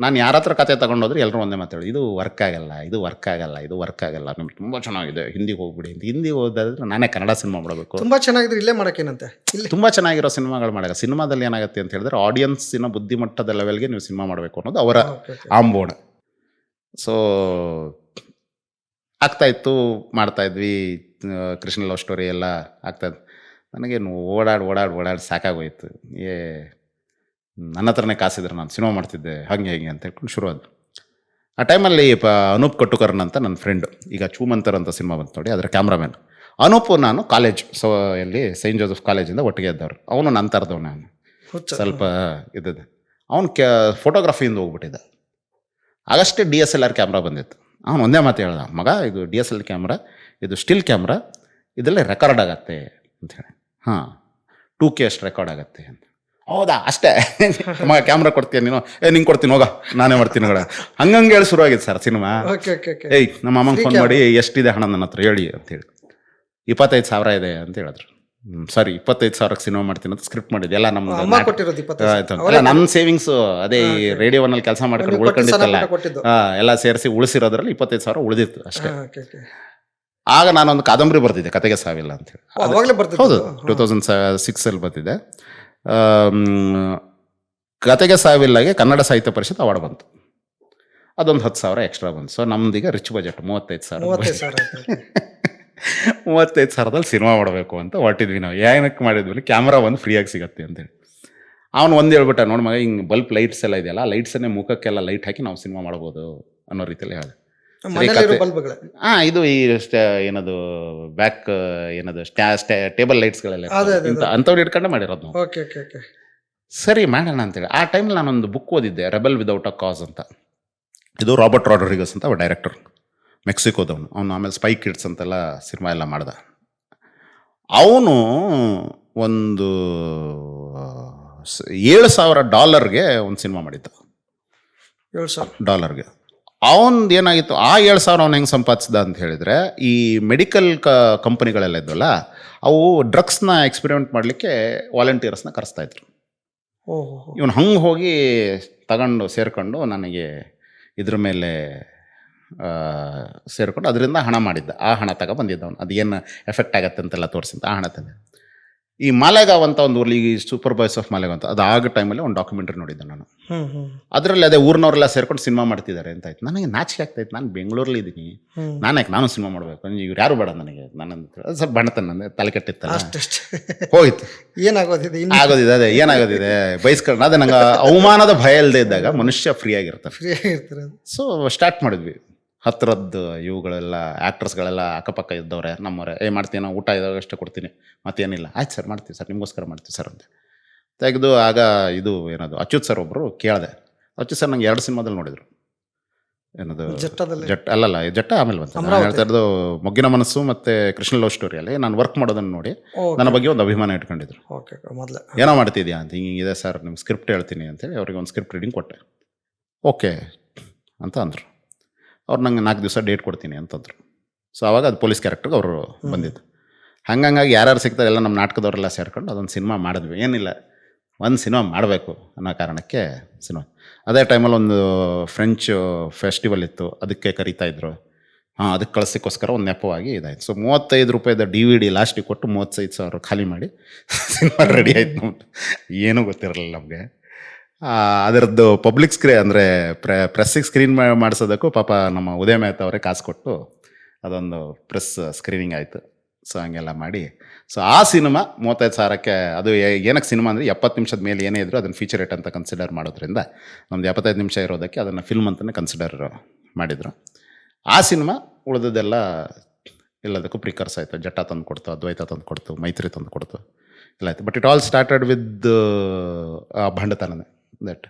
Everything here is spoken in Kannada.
ನಾನು ಯಾರ ಹತ್ರ ಕತೆ ತಗೊಂಡೋದ್ರೆ ಎಲ್ಲರೂ ಒಂದೇ ಮಾತಾಡೋದು, ಇದು ವರ್ಕ್ ಆಗಲ್ಲ, ಇದು ವರ್ಕ್ ಆಗಲ್ಲ, ಇದು ವರ್ಕ್ ಆಗಲ್ಲ, ನಿಮ್ಗೆ ತುಂಬ ಚೆನ್ನಾಗಿದೆ, ಹಿಂದಿಗೆ ಹೋಗ್ಬಿಡಿ ಅಂತ. ಹಿಂದಿಗೆ ಹೋದಾದ್ರೆ ನಾನೇ ಕನ್ನಡ ಸಿನಿಮಾ ಮಾಡಬೇಕು. ತುಂಬಾ ಚೆನ್ನಾಗಿದ್ರೆ ಇಲ್ಲೇ ಮಾಡಕ್ಕೇನಂತೆ. ಇಲ್ಲಿ ತುಂಬ ಚೆನ್ನಾಗಿರೋ ಸಿನಿಮಾಗಳು ಮಾಡಲ್ಲ. ಸಿನಿಮಾದಲ್ಲಿ ಏನಾಗುತ್ತೆ ಅಂತ ಹೇಳಿದ್ರೆ ಆಡಿಯನ್ಸಿನ ಬುದ್ಧಿಮಟ್ಟದ ಲೆವೆಲ್ಗೆ ನೀವು ಸಿನಿಮಾ ಮಾಡಬೇಕು ಅನ್ನೋದು ಅವರ ಓಕೆ ಓಕೆ. ಆಂಬೋಣ. ಸೊ ಆಗ್ತಾಯಿತ್ತು, ಮಾಡ್ತಾಯಿದ್ವಿ. ಕೃಷ್ಣ ಲವ್ ಸ್ಟೋರಿ ಎಲ್ಲ ಆಗ್ತಾಯಿತ್ತು. ನನಗೇನು ಓಡಾಡಿ ಸಾಕಾಗೋಯ್ತು. ನನ್ನ ಹತ್ರನೇ ಕಾಸಿದ್ರೆ ನಾನು ಸಿನಿಮಾ ಮಾಡ್ತಿದ್ದೆ, ಹಾಗೆ ಹೇಗೆ ಅಂತ ಹೇಳ್ಕೊಂಡು ಶುರು ಆದ್ರು. ಆ ಟೈಮಲ್ಲಿ ಅನೂಪ್ ಕಟ್ಟುಕರ್ನ್ ಅಂತ ನನ್ನ ಫ್ರೆಂಡು, ಈಗ ಚೂಮಂತರ್ ಅಂತ ಸಿನಿಮಾ ಬಂತು ನೋಡಿ, ಅದರ ಕ್ಯಾಮ್ರಾಮ್ಯಾನ್ ಅನೂಪು. ನಾನು ಕಾಲೇಜ್ ಎಲ್ಲಿ ಸೈಂಟ್ ಜೋಸೆಫ್ ಕಾಲೇಜಿಂದ ಒಟ್ಟಿಗೆ ಇದ್ದವ್ರು. ಅವನು ನನ್ನ ಥರದವನು, ನಾನು ಹುಚ್ಚ. ಸ್ವಲ್ಪ ಇದ್ದದ್ದು. ಅವನು ಫೋಟೋಗ್ರಫಿಯಿಂದ ಹೋಗ್ಬಿಟ್ಟಿದ್ದ. ಆಗಷ್ಟೇ DSLR ಕ್ಯಾಮ್ರಾ ಬಂದಿತ್ತು. ಅವನು ಒಂದೇ ಮಾತು ಹೇಳ್ದ, ಮಗ ಇದು DSLR ಕ್ಯಾಮ್ರಾ, ಇದು ಸ್ಟಿಲ್ ಕ್ಯಾಮ್ರಾ, ಇದರಲ್ಲಿ ರೆಕಾರ್ಡ್ ಆಗತ್ತೆ ಅಂಥೇಳಿ. ಹಾಂ, 2K ಅಷ್ಟು ರೆಕಾರ್ಡ್ ಆಗತ್ತೆ ಅಂತ. ಹೌದಾ, ಅಷ್ಟೇ ಮಗ ಕ್ಯಾಮ್ರಾ ಕೊಡ್ತೀಯ ನೀನು? ನಿಂಗೆ ಕೊಡ್ತೀನಿ ಹೋಗ, ನಾನೇ ಮಾಡ್ತೀನಿ ಕಡೆ. ಹಂಗಂಗೆ ಹೇಳಿ ಶುರುವಾಗಿತ್ತು sir cinema. Okay okay okay. ಏಯ್ ನಮ್ಮ ಅಮ್ಮಂಗೆ ಫೋನ್ ಮಾಡಿ ಎಷ್ಟಿದೆ ಹಣ ನನ್ನ ಹತ್ರ ಹೇಳಿ ಅಂತೇಳಿ. 25,000 ಇದೆ ಅಂತ ಹೇಳಿದ್ರು. ಸರಿ, 25,000ಕ್ಕೆ ಸಿನಿಮಾ ಮಾಡ್ತೀನಿ ಅಂತ ಸ್ಕ್ರಿಪ್ಟ್ ಮಾಡಿದ್ದೆ. ಎಲ್ಲ ಅಮ್ಮ ನಮ್ದು ಕೊಟ್ಟಿರೋದು 25,000. ಆಯ್ತು. ಅಲ್ಲ, ನನ್ನ ಸೇವಿಂಗ್ಸು ಅದೇ ಈ ರೇಡಿಯೋನಲ್ಲಿ ಕೆಲಸ ಮಾಡ್ಕೊಂಡು ನೀವು ಕೊಟ್ಟಿದ್ದು ಉಳ್ಕೊಂಡಿತ್ತಲ್ಲ, ಸಣ್ಣ ಪುಟ್ಟ ಕೊಟ್ಟಿದ್ದು. ಎಲ್ಲ ಸೇರಿಸಿ ಉಳಿಸಿರೋದ್ರಲ್ಲಿ 25,000 ಉಳಿದಿತ್ತು ಅಷ್ಟೇ. Okay okay. ಆಗ ನಾನೊಂದು ಕಾದಂಬರಿ ಬರ್ತಿದ್ದೆ, ಕತೆಗೆ ಸಾವಿಲ್ಲ ಅಂತೇಳಿ. ಅವಾಗಲೇ ಬರ್ತಿದ್ದು. ಹೌದು, 2006 ಬರ್ತಿದ್ದೆ. ಕತೆಗೆ ಸಾವಿಲ್ಲಾಗೆ ಕನ್ನಡ ಸಾಹಿತ್ಯ ಪರಿಷತ್ ಅವಾರ್ಡ್ ಬಂತು. ಅದೊಂದು 10,000 ಎಕ್ಸ್ಟ್ರಾ ಬಂತು. ಸೊ ನಮ್ದೀಗ ರಿಚ್ ಬಜೆಟ್ 35,000. 35,000. 35,000ದಲ್ಲಿ ಸಿನಿಮಾ ಮಾಡಬೇಕು ಅಂತ ಹೊರಟಿದ್ವಿ ನಾವು. ಏನಕ್ಕೆ ಮಾಡಿದ್ವಿ, ಕ್ಯಾಮ್ರಾ ಒಂದು ಫ್ರೀಯಾಗಿ ಸಿಗತ್ತೆ ಅಂತೇಳಿ. ಅವನು ಒಂದು ಹೇಳ್ಬಿಟ್ಟ, ನೋಡಿ ಮಗ, ಹಿಂಗೆ ಬಲ್ಪ್ ಲೈಟ್ಸ್ ಎಲ್ಲ ಇದೆಯಲ್ಲ, ಲೈಟ್ಸನ್ನೇ ಮುಖಕ್ಕೆಲ್ಲ ಲೈಟ್ ಹಾಕಿ ನಾವು ಸಿನಿಮಾ ಮಾಡ್ಬೋದು ಅನ್ನೋ ರೀತಿಯಲ್ಲಿ ಹೇಳಿದೆ. ಮನೆಯಲ್ಲಿರೋ ಬಲ್ಬ್ಗಳೇ. ಇದು ಈ ಏನದು ಬ್ಯಾಕ್ ಏನದು ಟೇಬಲ್ ಲೈಟ್ಸ್ಗಳೆಲ್ಲ ಅದೇ, ಅದೇ, ಅದೇ. ಅಂಥವ್ರು ಇಟ್ಕೊಂಡೆ ಮಾಡಿರೋದು ನಾವು. Okay okay okay. ಸರಿ ಮಾಡೋಣ ಅಂತೇಳಿ. ಆ ಟೈಮಲ್ಲಿ ನಾನೊಂದು ಬುಕ್ ಓದಿದ್ದೆ, ರೆಬೆಲ್ ವಿದೌಟ್ ಅ ಕಾಸ್ ಅಂತ. ಇದು ರಾಬರ್ಟ್ ರಾಡ್ರಿಗಸ್ ಅಂತ ಡೈರೆಕ್ಟರ್, ಮೆಕ್ಸಿಕೋದವನು. ಅವನು ಆಮೇಲೆ ಸ್ಪೈ ಕಿಡ್ಸ್ ಅಂತೆಲ್ಲ ಸಿನಿಮಾ ಎಲ್ಲ ಮಾಡ್ದ. ಅವನು ಒಂದು $7,000 ಒಂದು ಸಿನಿಮಾ ಮಾಡಿದ್ದ. $7,000. ಅವನದು ಏನಾಗಿತ್ತು, ಆ 7,000 ಅವನು ಹೆಂಗೆ ಸಂಪಾದಿಸಿದ ಅಂತ ಹೇಳಿದರೆ, ಈ ಮೆಡಿಕಲ್ ಕಂಪನಿಗಳೆಲ್ಲ ಇದ್ವಲ್ಲ, ಅವು ಡ್ರಗ್ಸ್ನ ಎಕ್ಸ್ಪೆರಿಮೆಂಟ್ ಮಾಡಲಿಕ್ಕೆ ವಾಲಂಟಿಯರ್ಸ್ನ ಕರೆಸ್ತಾಯಿದ್ರು. ಓಹೋ. ಇವನು ಹಂಗೆ ಹೋಗಿ ತಗೊಂಡು ಸೇರಿಕೊಂಡು ನನಗೆ ಇದ್ರ ಮೇಲೆ ಸೇರಿಕೊಂಡು ಅದರಿಂದ ಹಣ ಮಾಡಿದ್ದ. ಆ ಹಣ ತಗೊಬಂದಿದ್ದ ಅವನು. ಅದು ಏನು ಎಫೆಕ್ಟ್ ಆಗತ್ತೆ ಅಂತೆಲ್ಲ ತೋರಿಸಿದ್ದ. ಆ ಹಣ ತಂದೆ. ಈ ಮಾಲೆಗಾವ್ ಅಂತ ಒಂದು ಊರಲ್ಲಿ, ಈ ಸೂಪರ್ ಬಾಯ್ಸ್ ಆಫ್ ಮಾಲೆಗಾವ್ ಅಂತ, ಅದು ಆಗ ಟೈಮಲ್ಲಿ ಒಂದು ಡಾಕ್ಯುಮೆಂಟ್ರಿ ನೋಡಿದ್ದೆ ನಾನು. ಅದರಲ್ಲಿ ಅದೇ ಊರಿನವರೆಲ್ಲ ಸೇರ್ಕೊಂಡು ಸಿನಿಮಾ ಮಾಡ್ತಿದ್ದಾರೆ ಅಂತ ಆಯ್ತು. ನನಗೆ ನಾಚಿಕೆ ಆಗ್ತಾಯಿತ್ತು, ನಾನು ಬೆಂಗಳೂರಲ್ಲಿ ಇದ್ದೀನಿ, ನಾನು ಸಿನಿಮಾ ಮಾಡಬೇಕು, ಇವ್ರು ಯಾರು ಬೇಡ ನನಗೆ, ನಾನು ಸ್ವಲ್ಪ ಬಣ್ಣತನ, ನನಗೆ ತಲೆ ಕೆಟ್ಟಿತ್ತಲ್ಲ, ಹೋಯ್ತು. ಏನಾಗೋದಿದೆ ಆಗೋದಿದೆ, ಅದೇ ಏನಾಗೋದಿದೆ ಬೈಸ್ಕೊಂಡು. ಅದೇ ನಂಗೆ ಅವಮಾನದ ಭಯ ಇಲ್ಲದೆ ಇದ್ದಾಗ ಮನುಷ್ಯ ಫ್ರೀ ಆಗಿರ್ತಾರೆ. ಫ್ರೀ ಆಗಿರ್ತಾರೆ. ಸೊ ಸ್ಟಾರ್ಟ್ ಮಾಡಿದ್ವಿ. ಹತ್ತಿರದ್ದು ಇವುಗಳೆಲ್ಲ ಆ್ಯಕ್ಟರ್ಸ್ಗಳೆಲ್ಲ ಅಕ್ಕಪಕ್ಕ ಇದ್ದವ್ರೆ, ನಮ್ಮವರೇ. ಮಾಡ್ತೀನಿ, ಊಟ ಇದ್ದಾಗ ಅಷ್ಟೇ ಕೊಡ್ತೀನಿ, ಮತ್ತೇನಿಲ್ಲ. ಆಯ್ತು ಸರ್, ಮಾಡ್ತೀವಿ ಸರ್, ನಿಮಗೋಸ್ಕರ ಮಾಡ್ತೀವಿ ಸರ್ ಅಂತ ತೆಗೆದು. ಆಗ ಇದು ಏನದು ಅಚ್ಯುತ್ ಸರ್ ಒಬ್ಬರು ಕೇಳಿದೆ. ಅಚ್ಯುತ್ ಸರ್ ನಂಗೆ 2 ಸಿನಿಮಾದಲ್ಲಿ ನೋಡಿದರು. ಏನದು ಜಟ್ ಅಲ್ಲಲ್ಲ, ಜಟ್ಟ ಆಮೇಲೆ ಬಂತು. ನಾನು ಹೇಳ್ತಾ ಇರೋದು ಮೊಗ್ಗಿನ ಮನಸ್ಸು ಮತ್ತು ಕೃಷ್ಣ ಲವ್ ಸ್ಟೋರಿಯಲ್ಲಿ ನಾನು ವರ್ಕ್ ಮಾಡೋದನ್ನು ನೋಡಿ ನನ್ನ ಬಗ್ಗೆ ಒಂದು ಅಭಿಮಾನ ಇಟ್ಕೊಂಡಿದ್ರು. ಏನೋ ಮಾಡ್ತಿದ್ಯಾ ಅಂತ. ಹಿಂಗಿದೆ ಸರ್, ನಿಮ್ಗೆ ಸ್ಕ್ರಿಪ್ಟ್ ಹೇಳ್ತೀನಿ ಅಂತೇಳಿ ಅವ್ರಿಗೆ ಒಂದು ಸ್ಕ್ರಿಪ್ಟ್ ರೀಡಿಂಗ್ ಕೊಟ್ಟೆ. ಓಕೆ ಅಂತ ಅಂದರು. ಅವ್ರು ನಂಗೆ 4 ದಿವಸ ಡೇಟ್ ಕೊಡ್ತೀನಿ ಅಂತಂದರು. ಸೊ ಆವಾಗ ಅದು ಪೊಲೀಸ್ ಕ್ಯಾರೆಕ್ಟರ್ಗೆ ಅವರು ಬಂದಿದ್ದು. ಹಂಗಾಗಿ ಯಾರ್ಯಾರು ಸಿಗ್ತಾರೆ ಎಲ್ಲ ನಮ್ಮ ನಾಟಕದವರೆಲ್ಲ ಸೇರ್ಕೊಂಡು ಅದೊಂದು ಸಿನಿಮಾ ಮಾಡಿದ್ವಿ. ಏನಿಲ್ಲ, ಒಂದು ಸಿನಿಮಾ ಮಾಡಬೇಕು ಅನ್ನೋ ಕಾರಣಕ್ಕೆ ಸಿನಿಮಾ. ಅದೇ ಟೈಮಲ್ಲಿ ಒಂದು ಫ್ರೆಂಚ್ ಫೆಸ್ಟಿವಲ್ ಇತ್ತು, ಅದಕ್ಕೆ ಕರೀತಾಯಿದ್ರು. ಅದಕ್ಕೆ ಕಳಿಸೋಕ್ಕೋಸ್ಕರ ಒಂದು ನೆಪವಾಗಿ ಇದಾಯಿತು. ಸೊ $35 DVD ಲಾಸ್ಟಿಗೆ ಕೊಟ್ಟು 35,000 ಖಾಲಿ ಮಾಡಿ ಸಿನಿಮಾ ರೆಡಿ ಆಯ್ತು. ನಮ್ದು ಏನೂ ಗೊತ್ತಿರಲಿಲ್ಲ ನಮಗೆ. ಅದರದ್ದು ಪಬ್ಲಿಕ್ ಅಂದರೆ ಪ್ರೆಸ್ಸಿಗೆ ಸ್ಕ್ರೀನ್ ಮಾಡಿಸೋದಕ್ಕೂ ಪಾಪ ನಮ್ಮ ಉದಯ ಮೆಹ್ತಾ ಅವರೇ ಕಾಸು ಕೊಟ್ಟು ಅದೊಂದು ಪ್ರೆಸ್ ಸ್ಕ್ರೀನಿಂಗ್ ಆಯಿತು. ಸೊ ಹಂಗೆಲ್ಲ ಮಾಡಿ, ಸೊ ಆ ಸಿನಿಮಾ 35,000ಕ್ಕೆ, ಅದು ಏನಕ್ಕೆ ಸಿನಿಮಾ ಅಂದರೆ 70 ನಿಮಿಷದ ಮೇಲೆ ಏನೇ ಇದ್ದರೂ ಅದನ್ನು ಫೀಚರೇಟ್ ಅಂತ ಕನ್ಸಿಡರ್ ಮಾಡೋದ್ರಿಂದ ನಮ್ದು 75 ನಿಮಿಷ ಇರೋದಕ್ಕೆ ಅದನ್ನು ಫಿಲ್ಮ್ ಅಂತಲೇ ಕನ್ಸಿಡರ್ ಮಾಡಿದರು. ಆ ಸಿನಿಮಾ ಉಳಿದದೆಲ್ಲ ಎಲ್ಲದಕ್ಕೂ ಪ್ರಿಕರ್ಸ್ ಆಯಿತು. ಜಟ್ಟ ತಂದು ಕೊಡ್ತು, ಅದ್ವೈತ ತಂದು ಕೊಡ್ತು, ಮೈತ್ರಿ ತಂದು ಕೊಡ್ತು, ಎಲ್ಲ ಆಯಿತು. But it all started with ಭಂಡತನನೇ. ದಟ್